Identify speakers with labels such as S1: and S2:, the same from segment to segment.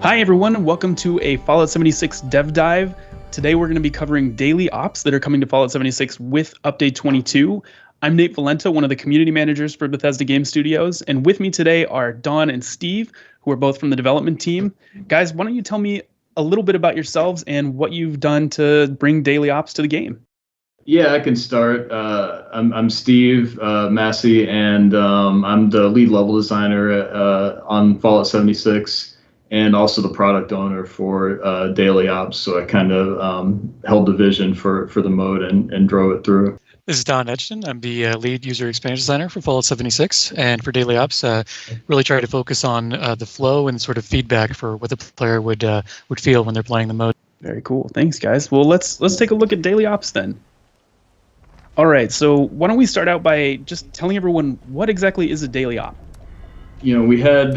S1: Hi everyone, welcome to a Fallout 76 Dev Dive. Today we're going to be covering daily ops that are coming to Fallout 76 with Update 22. I'm Nate Valenta, one of the community managers for Bethesda Game Studios, and with me today are Don and Steve, who are both from the development team. Guys, why don't you tell me a little bit about yourselves and what you've done to bring daily ops to the game?
S2: Yeah, I can start. I'm Steve Massey, and I'm the lead level designer on Fallout 76. And also the product owner for Daily Ops. So I kind of held the vision for the mode and drove it through.
S3: This is Don Edgerton. I'm the lead user experience designer for Fallout 76. And for Daily Ops, really try to focus on the flow and sort of feedback for what the player would feel when they're playing the mode.
S1: Very cool. Thanks, guys. Well, let's take a look at Daily Ops then. All right, so why don't we start out by just telling everyone what exactly is a daily op?
S2: You know, we had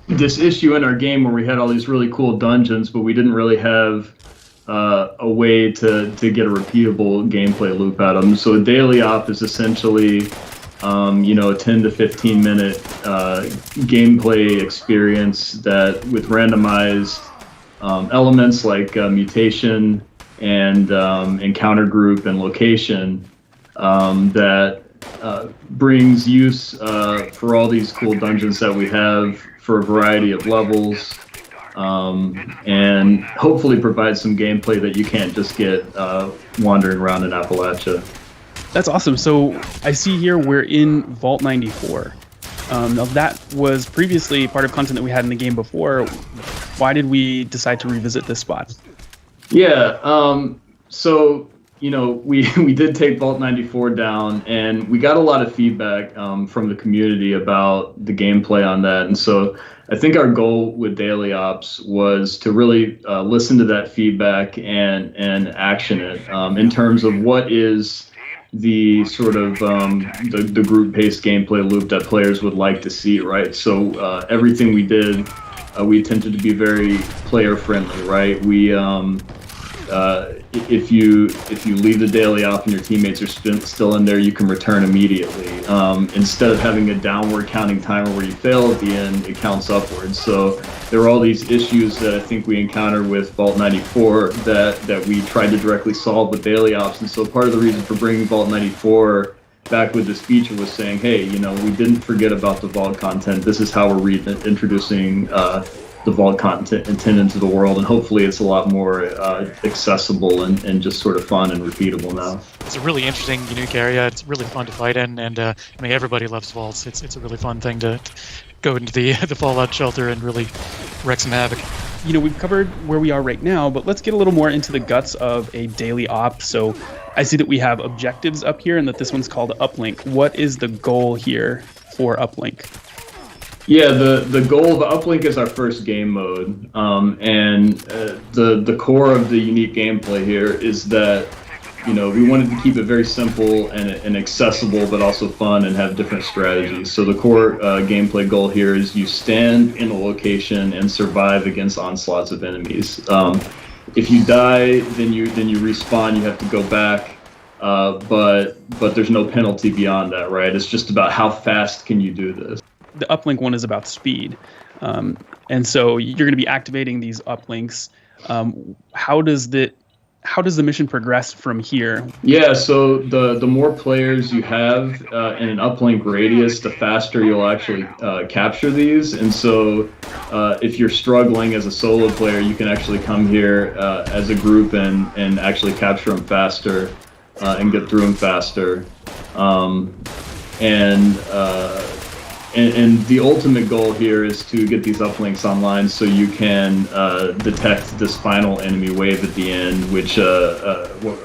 S2: this issue in our game where we had all these really cool dungeons, but we didn't really have a way to get a repeatable gameplay loop out of them. So a daily op is essentially, a 10 to 15 minute gameplay experience that with randomized elements like mutation and encounter group and location that brings use for all these cool dungeons that we have for a variety of levels, and hopefully provide some gameplay that you can't just get wandering around in Appalachia.
S1: That's awesome. So I see here we're in Vault 94. Now that was previously part of content that we had in the game before. Why did we decide to revisit this spot?
S2: Yeah, so we did take Vault 94 down, and we got a lot of feedback from the community about the gameplay on that. And so I think our goal with Daily Ops was to really listen to that feedback and action it in terms of what is the sort of the group-paced gameplay loop that players would like to see, right? So everything we did, we attempted to be very player-friendly, right? We if you leave the daily op and your teammates are still in there, you can return immediately. Instead of having a downward counting timer where you fail at the end, it counts upwards. So there are all these issues that I think we encountered with Vault 94 that we tried to directly solve with daily ops. And so part of the reason for bringing Vault 94 back with this feature was saying, hey, we didn't forget about the Vault content. This is how we're introducing the Vault content into the world, and hopefully it's a lot more accessible and just sort of fun and repeatable now.
S3: It's a really interesting, unique area. It's really fun to fight in, and everybody loves Vaults. It's a really fun thing to go into the Fallout shelter and really wreak some havoc.
S1: We've covered where we are right now, but let's get a little more into the guts of a daily op. So I see that we have objectives up here and that this one's called Uplink. What is the goal here for Uplink?
S2: Yeah, the goal of Uplink is our first game mode, and the core of the unique gameplay here is that we wanted to keep it very simple and accessible, but also fun and have different strategies. So the core gameplay goal here is you stand in a location and survive against onslaughts of enemies. If you die, then you respawn. You have to go back, but there's no penalty beyond that, right? It's just about how fast can you do this.
S1: The uplink one is about speed. And so you're going to be activating these uplinks. How does the mission progress from here?
S2: Yeah, so the more players you have in an uplink radius, the faster you'll actually capture these. And so if you're struggling as a solo player, you can actually come here as a group and actually capture them faster and get through them faster. And the ultimate goal here is to get these uplinks online so you can detect this final enemy wave at the end, which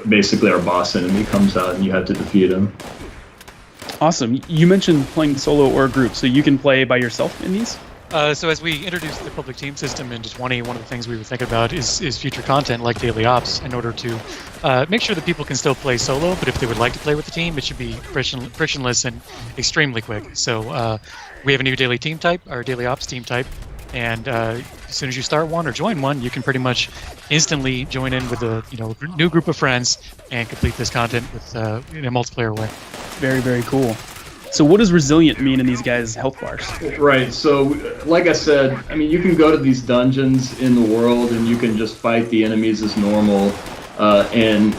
S2: basically our boss enemy comes out and you have to defeat him.
S1: Awesome. You mentioned playing solo or group, so you can play by yourself in these?
S3: So as we introduced the public team system into 20, one of the things we were thinking about is future content like Daily Ops in order to make sure that people can still play solo, but if they would like to play with the team, it should be frictionless and extremely quick. So we have a new daily team type, our Daily Ops team type, and as soon as you start one or join one, you can pretty much instantly join in with a new group of friends and complete this content with in a multiplayer way.
S1: Very, very cool. So what does resilient mean in these guys' health bars?
S2: Right. So, like I said, I mean, you can go to these dungeons in the world and you can just fight the enemies as normal, and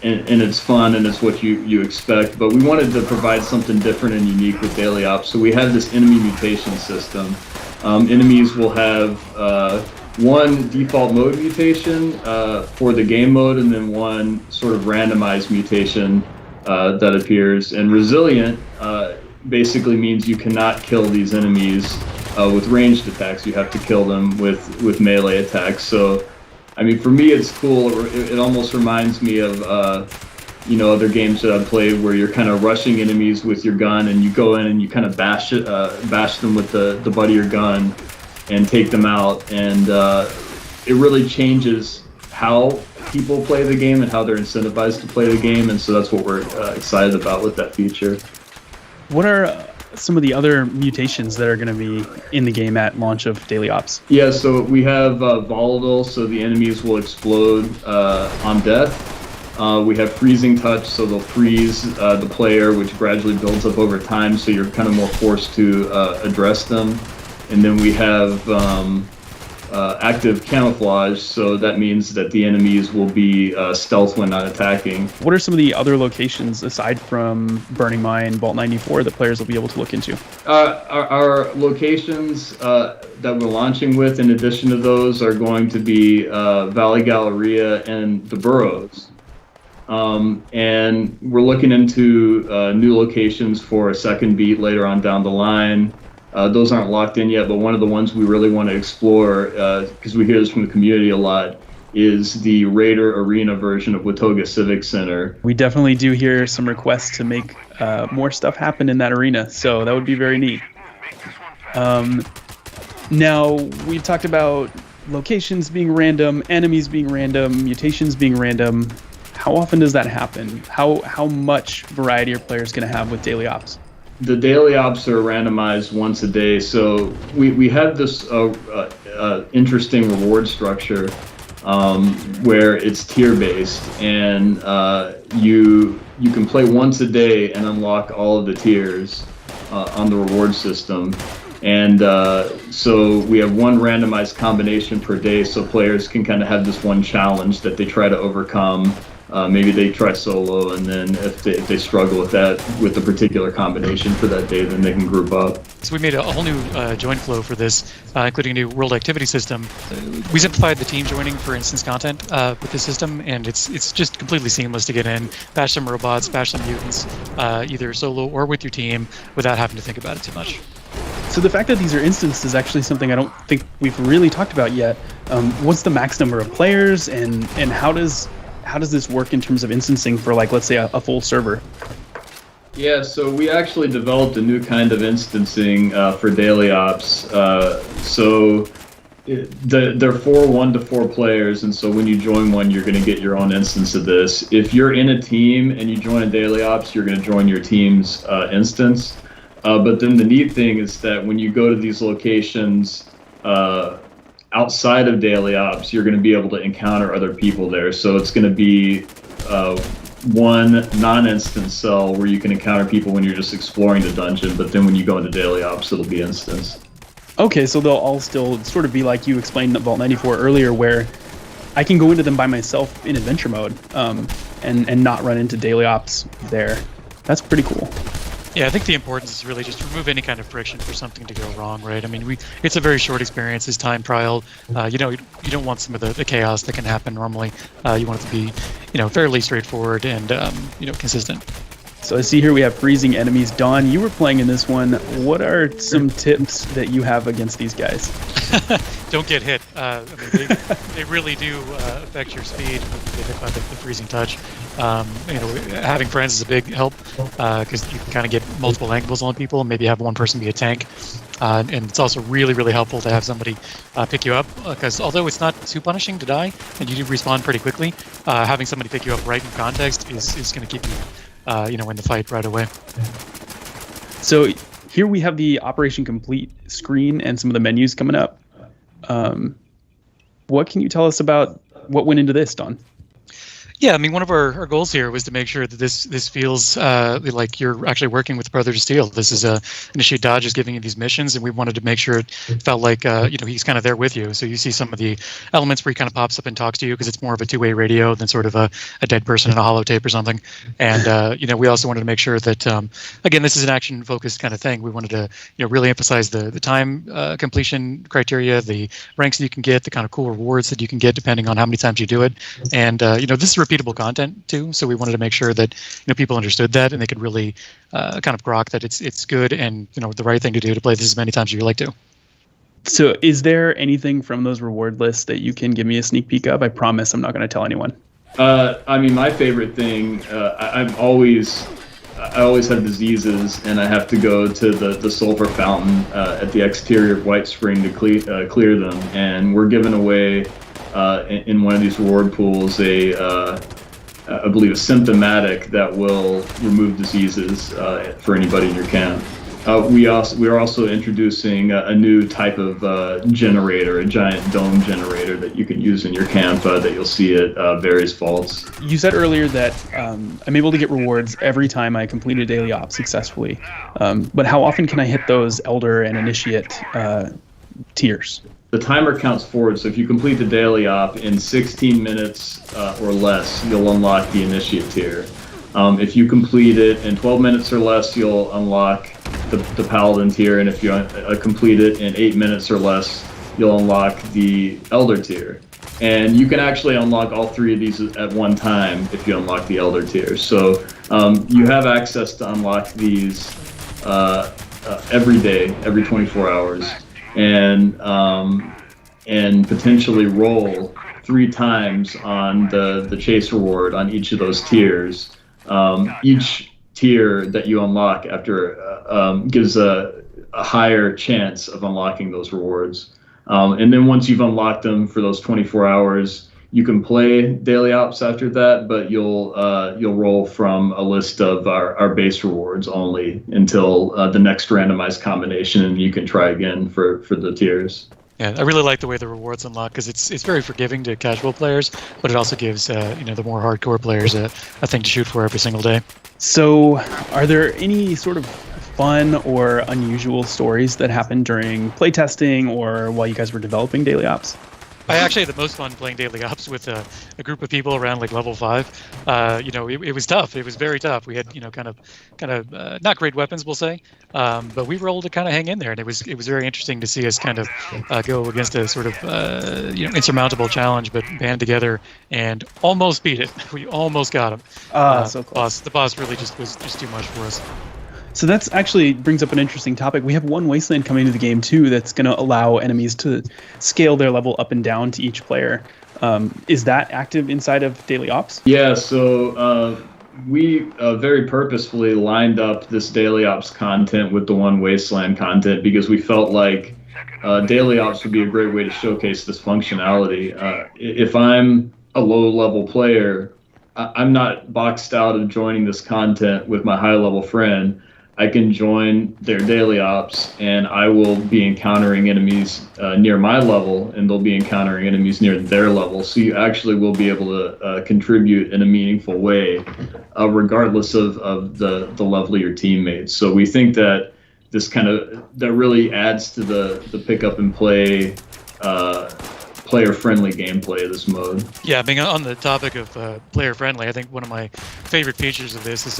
S2: it's fun and it's what you expect. But we wanted to provide something different and unique with Daily Ops. So we have this enemy mutation system. Enemies will have one default mode mutation for the game mode, and then one sort of randomized mutation that appears. And resilient basically means you cannot kill these enemies with ranged attacks. You have to kill them with melee attacks. So, I mean, for me, it's cool. It almost reminds me of other games that I've played where you're kind of rushing enemies with your gun, and you go in and you kind of bash them with the butt of your gun and take them out. And it really changes how people play the game and how they're incentivized to play the game, and so that's what we're excited about with that feature.
S1: What are some of the other mutations that are going to be in the game at launch of Daily Ops?
S2: Yeah, so we have volatile, so the enemies will explode on death. We have freezing touch, so they'll freeze the player, which gradually builds up over time, so you're kind of more forced to address them. And then we have active camouflage, so that means that the enemies will be stealth when not attacking.
S1: What are some of the other locations aside from Burning Mine, Vault 94 that players will be able to look into?
S2: Our locations that we're launching with, in addition to those, are going to be Valley Galleria and the Burrows. And we're looking into new locations for a second beat later on down the line. Those aren't locked in yet, but one of the ones we really want to explore, because we hear this from the community a lot, is the Raider Arena version of Watoga Civic Center.
S1: We definitely do hear some requests to make more stuff happen in that arena, so that would be very neat. Now, we've talked about locations being random, enemies being random, mutations being random. How often does that happen? How much variety are players going to have with Daily Ops?
S2: The Daily Ops are randomized once a day, so we have this interesting reward structure where it's tier-based, and you can play once a day and unlock all of the tiers on the reward system. And so we have one randomized combination per day, so players can kind of have this one challenge that they try to overcome. Maybe they try solo, and then if they struggle with the particular combination for that day, then they can group up.
S3: So we made a whole new join flow for this, including a new world activity system. We simplified the team joining for instance content with this system, and it's just completely seamless to get in, bash some robots, bash some mutants, either solo or with your team, without having to think about it too much.
S1: So the fact that these are instanced is actually something I don't think we've really talked about yet. What's the max number of players, and how does this work in terms of instancing for, like, let's say a full server?
S2: Yeah, so we actually developed a new kind of instancing for Daily Ops. They're for 1 to 4 players, and so when you join one, you're going to get your own instance of this. If you're in a team and you join a Daily Ops, you're going to join your team's instance. But then the neat thing is that when you go to these locations, outside of Daily Ops, you're going to be able to encounter other people there. So it's going to be one non-instance cell where you can encounter people when you're just exploring the dungeon, but then when you go into Daily Ops, it'll be instance.
S1: Okay, so they'll all still sort of be like you explained at Vault 94 earlier, where I can go into them by myself in adventure mode and not run into Daily Ops there. That's pretty cool.
S3: Yeah, I think the importance is really just to remove any kind of friction for something to go wrong, right? I mean, it's a very short experience, it's time trial. You don't want some of the chaos that can happen normally. You want it to be, fairly straightforward and, consistent.
S1: So I see here we have freezing enemies. Dawn, you were playing in this one. What are some tips that you have against these guys?
S3: Don't get hit. They really do affect your speed when you get hit by the freezing touch. Having friends is a big help because you can kind of get multiple angles on people and maybe have one person be a tank. And it's also really, really helpful to have somebody pick you up because although it's not too punishing to die and you do respawn pretty quickly, having somebody pick you up right in context is going to keep you in the fight right away.
S1: So here we have the Operation Complete screen and some of the menus coming up. What can you tell us about what went into this, Don?
S3: Yeah, I mean, one of our goals here was to make sure that this feels like you're actually working with Brothers of Steel. This is Initiate Dodge is giving you these missions, and we wanted to make sure it felt like he's kind of there with you. So you see some of the elements where he kind of pops up and talks to you because it's more of a two-way radio than sort of a dead person in a holotape or something. And we also wanted to make sure that again, this is an action-focused kind of thing. We wanted to really emphasize the time completion criteria, the ranks that you can get, the kind of cool rewards that you can get depending on how many times you do it, and this is repeatable content too, so we wanted to make sure that people understood that and they could really kind of grok that it's good and the right thing to do to play this as many times as you like to.
S1: So is there anything from those reward lists that you can give me a sneak peek of? I promise I'm not going to tell anyone.
S2: I mean, my favorite thing, I always have diseases, and I have to go to the sulfur fountain at the exterior of White Spring to clear them, and we're giving away in one of these reward pools I believe a symptomatic that will remove diseases for anybody in your camp. We are also introducing a new type of generator, a giant dome generator that you can use in your camp that you'll see at various vaults.
S1: You said earlier that I'm able to get rewards every time I complete a daily op successfully, but how often can I hit those Elder and Initiate tiers?
S2: The timer counts forward, so if you complete the daily op in 16 minutes or less, you'll unlock the Initiate tier. If you complete it in 12 minutes or less, you'll unlock the Paladin tier, and if you complete it in 8 minutes or less, you'll unlock the Elder tier. And you can actually unlock all three of these at one time if you unlock the Elder tier. So you have access to unlock these every day, every 24 hours. And potentially roll 3 times on the chase reward on each of those tiers. Each tier that you unlock after gives a higher chance of unlocking those rewards. And then once you've unlocked them for those 24 hours, you can play daily ops after that, but you'll roll from a list of our base rewards only until the next randomized combination, and you can try again for the tiers.
S3: Yeah, I really like the way the rewards unlock because it's very forgiving to casual players, but it also gives the more hardcore players a thing to shoot for every single day.
S1: So, are there any sort of fun or unusual stories that happened during playtesting or while you guys were developing daily ops?
S3: I actually had the most fun playing daily ops with a group of people around like level 5. It was tough. It was very tough. We had kind of not great weapons, we'll say, but we were able to kind of hang in there, and it was very interesting to see us kind of go against a sort of insurmountable challenge, but band together and almost beat it. We almost got him.
S1: So close.
S3: The boss really was just too much for us.
S1: So that's actually brings up an interesting topic. We have One Wasteland coming to the game too that's going to allow enemies to scale their level up and down to each player. Is that active inside of daily ops?
S2: Yeah, so we very purposefully lined up this daily ops content with the One Wasteland content because we felt like daily ops would be a great way to showcase this functionality. If I'm a low-level player, I'm not boxed out of joining this content with my high-level friend. I can join their daily ops, and I will be encountering enemies near my level, and they'll be encountering enemies near their level. So you actually will be able to contribute in a meaningful way, regardless of the level of your teammates. So we think that this that really adds to the pick up and play player-friendly gameplay of this mode.
S3: Yeah, being on the topic of player-friendly, I think one of my favorite features of this is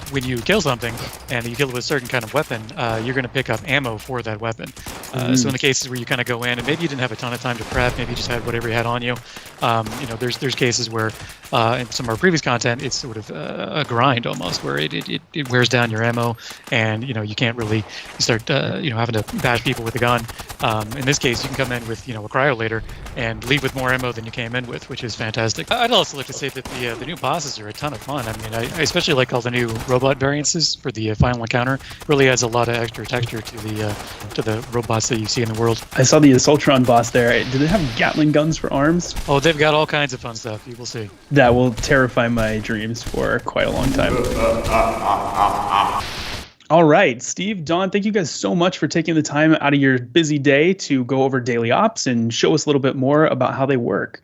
S3: when you kill something and you kill it with a certain kind of weapon, you're going to pick up ammo for that weapon. So in the cases where you kind of go in and maybe you didn't have a ton of time to prep, maybe you just had whatever you had on you, there's cases where in some of our previous content, it's sort of a grind almost, where it wears down your ammo, and you can't really start having to bash people with a gun. In this case, you can come in with a cryolator and leave with more ammo than you came in with, which is fantastic. I'd also like to say that the new bosses are a ton of fun. I mean, I especially like all the new robot variances for the final encounter. Really adds a lot of extra texture to the robots that you see in the world.
S1: I saw the Assaultron boss there. Do they have Gatling guns for arms?
S3: Oh, they've got all kinds of fun stuff. You will see.
S1: That will terrify my dreams for quite a long time. All right, Steve, Don, thank you guys so much for taking the time out of your busy day to go over daily ops and show us a little bit more about how they work.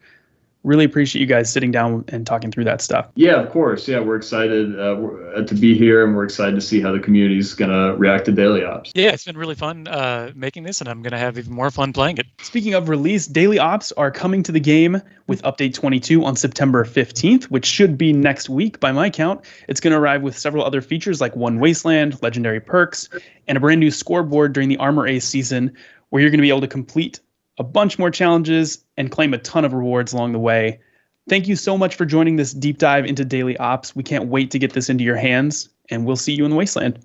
S1: Really appreciate you guys sitting down and talking through that stuff.
S2: Yeah, of course. Yeah, we're excited to be here, and we're excited to see how the community is going to react to Daily Ops.
S3: Yeah, it's been really fun making this, and I'm going to have even more fun playing it.
S1: Speaking of release, Daily Ops are coming to the game with Update 22 on September 15th, which should be next week by my count. It's going to arrive with several other features like One Wasteland, legendary perks, and a brand new scoreboard during the Armor Ace season, where you're going to be able to complete a bunch more challenges and claim a ton of rewards along the way. Thank you so much for joining this deep dive into Daily Ops. We can't wait to get this into your hands, and we'll see you in the Wasteland.